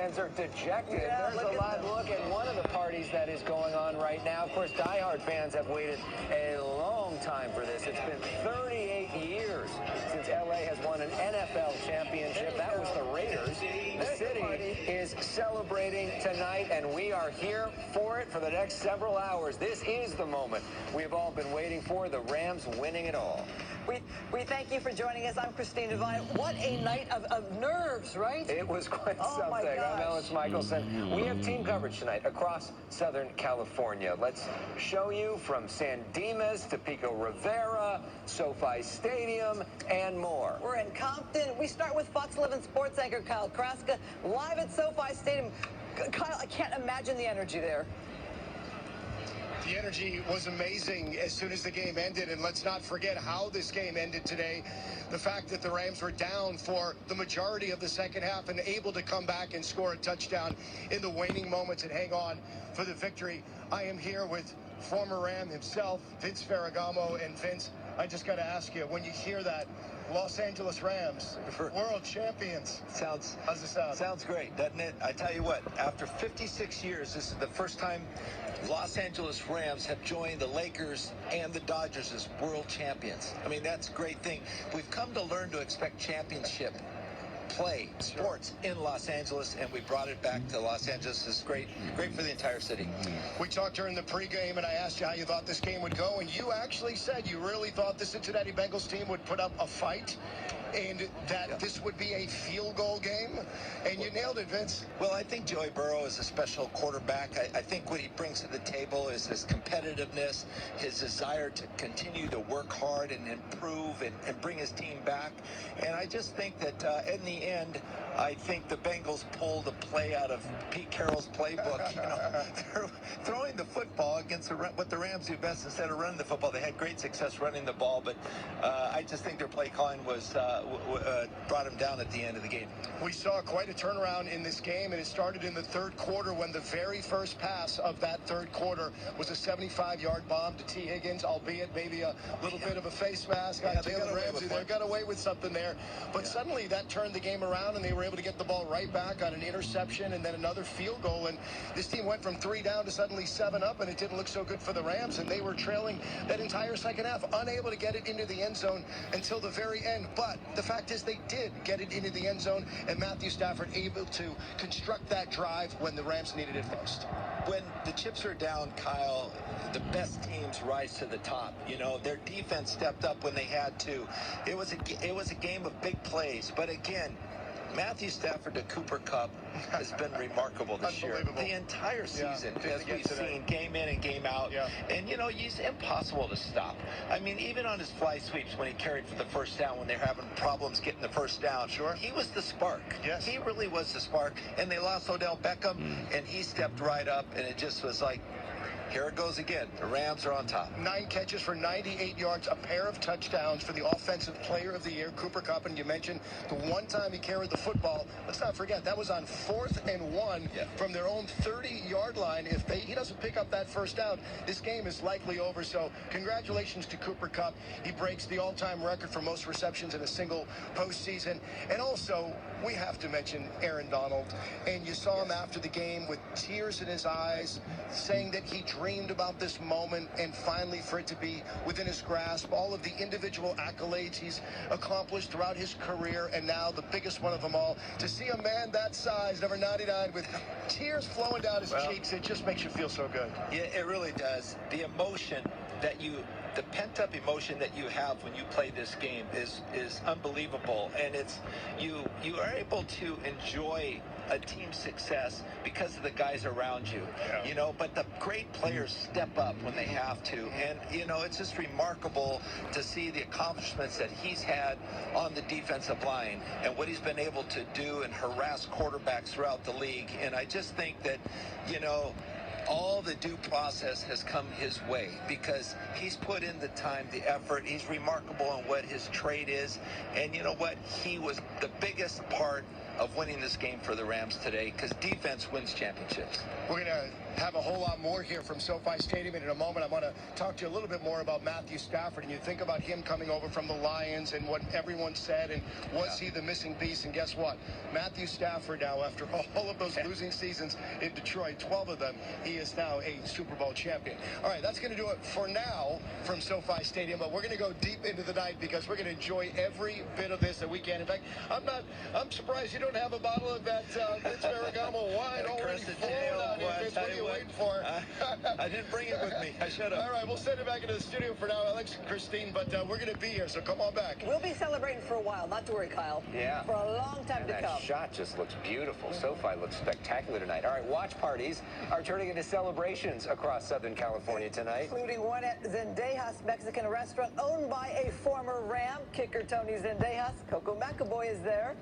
Fans are dejected. Yeah, There's a live look at one of the parties that is going on right now. Of course, diehard fans have waited a long time for this. It's been 38 years since LA has won an NFL championship. That was the Raiders. The city is celebrating tonight, and we are here for it for the next several hours. This is the moment we've all been waiting for, the Rams winning it all. We thank you for joining us. I'm Christine Devine. What a night of nerves, right? It was quite something. My gosh. I'm Ellis Michelson. We have team coverage tonight across Southern California. Let's show you from San Dimas to Pico Rivera, SoFi Stadium, and more. We're in Compton. We start with Fox 11 sports anchor Kyle Kraska live at SoFi Stadium. Kyle, I can't imagine the energy there. The energy was amazing as soon as the game ended, and let's not forget how this game ended today. The fact that the Rams were down for the majority of the second half and able to come back and score a touchdown in the waning moments and hang on for the victory. I am here with former Ram himself, Vince Ferragamo. And Vince, I just got to ask you, when you hear that, Los Angeles Rams, world champions. How's it sound? Sounds great, doesn't it? I tell you what, after 56 years, this is the first time Los Angeles Rams have joined the Lakers and the Dodgers as world champions. I mean, that's a great thing. We've come to learn to expect championship play, sports in Los Angeles, and we brought it back to Los Angeles. It's great for the entire city. We talked during the pregame, and I asked you how you thought this game would go, and you actually said you really thought the Cincinnati Bengals team would put up a fight and that this would be a field goal game, and you nailed it, Vince. Well, I think Joey Burrow is a special quarterback. I think what he brings to the table is his competitiveness, his desire to continue to work hard and improve and bring his team back. And I just think that in the end, I think the Bengals pulled a play out of Pete Carroll's playbook. You know, they're throwing the football against what the Rams do best instead of running the football. They had great success running the ball, but I just think their play calling was brought him down at the end of the game. We saw quite a turnaround in this game, and it started in the third quarter when the very first pass of that third quarter was a 75-yard bomb to T. Higgins, albeit maybe a little bit of a face mask on Jalen Ramsey. They got away with something there. But suddenly that turned the game around, and they were able to get the ball right back on an interception and then another field goal. And this team went from 3 down to suddenly 7 up, and it didn't look so good for the Rams. And they were trailing that entire second half, unable to get it into the end zone until the very end. But the fact is they did get it into the end zone, and Matthew Stafford able to construct that drive when the Rams needed it most. When the chips are down, Kyle, the best teams rise to the top. You know, their defense stepped up when they had to. It was a game of big plays, but again, Matthew Stafford to Cooper Kupp has been remarkable this year. The entire season, as we've seen, game in and game out. And, you know, he's impossible to stop. I mean, even on his fly sweeps when he carried for the first down, when they're having problems getting the first down, he was the spark. He really was the spark. And they lost Odell Beckham, and he stepped right up, and it just was like, here it goes again. The Rams are on top. 9 catches for 98 yards, a pair of touchdowns for the Offensive Player of the Year, Cooper Kupp. And you mentioned the one time he carried the football. Let's not forget, that was on 4th and 1 from their own 30-yard line. If he doesn't pick up that first down, this game is likely over. So congratulations to Cooper Kupp. He breaks the all-time record for most receptions in a single postseason. And also, we have to mention Aaron Donald. And you saw him after the game with tears in his eyes, saying that he dreamed about this moment, and finally for it to be within his grasp, all of the individual accolades he's accomplished throughout his career, and now the biggest one of them all, to see a man that size, number 99, with tears flowing down his cheeks, it just makes you feel so good. Yeah, it really does. The emotion that the pent-up emotion that you have when you play this game is unbelievable, and you are able to enjoy a team's success because of the guys around you. You know, but the great players step up when they have to, and you know, it's just remarkable to see the accomplishments that he's had on the defensive line and what he's been able to do and harass quarterbacks throughout the league. And I just think that, you know, all the due process has come his way because he's put in the time, the effort. He's remarkable in what his trade is. And you know what? He was the biggest part of winning this game for the Rams today, because defense wins championships. We're going to have a whole lot more here from SoFi Stadium, and in a moment I want to talk to you a little bit more about Matthew Stafford. And you think about him coming over from the Lions and what everyone said, and was he the missing piece? And guess what? Matthew Stafford now, after all of those losing seasons in Detroit, 12 of them, he is now a Super Bowl champion. All right, that's going to do it for now from SoFi Stadium, but we're going to go deep into the night because we're going to enjoy every bit of this that we can. In fact, I'm surprised you don't have a bottle of that Vince Ferragamo wine already full out here. Vince, what are you waiting for? I didn't bring it with me. I should have. All right, we'll send it back into the studio for now, Alex and Christine, but we're going to be here, so come on back. We'll be celebrating for a while. Not to worry, Kyle. Yeah. For a long time to That come. shot just looks beautiful. SoFi looks spectacular tonight. All right, watch parties are turning into celebrations across Southern California tonight. Including one at Zendejas Mexican restaurant owned by a former Ram kicker, Tony Zendejas. Coco McAvoy is there.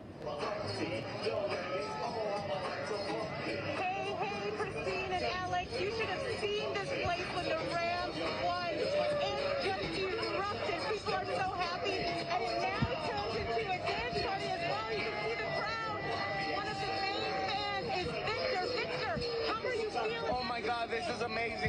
Hey, Christine and Alex, you should have seen this place when the Rams won. It just erupted. People are so happy. And it now turns into a dance party as well. You can see the crowd. One of the main fans is Victor. Victor, how are you feeling? Oh my God, this is amazing.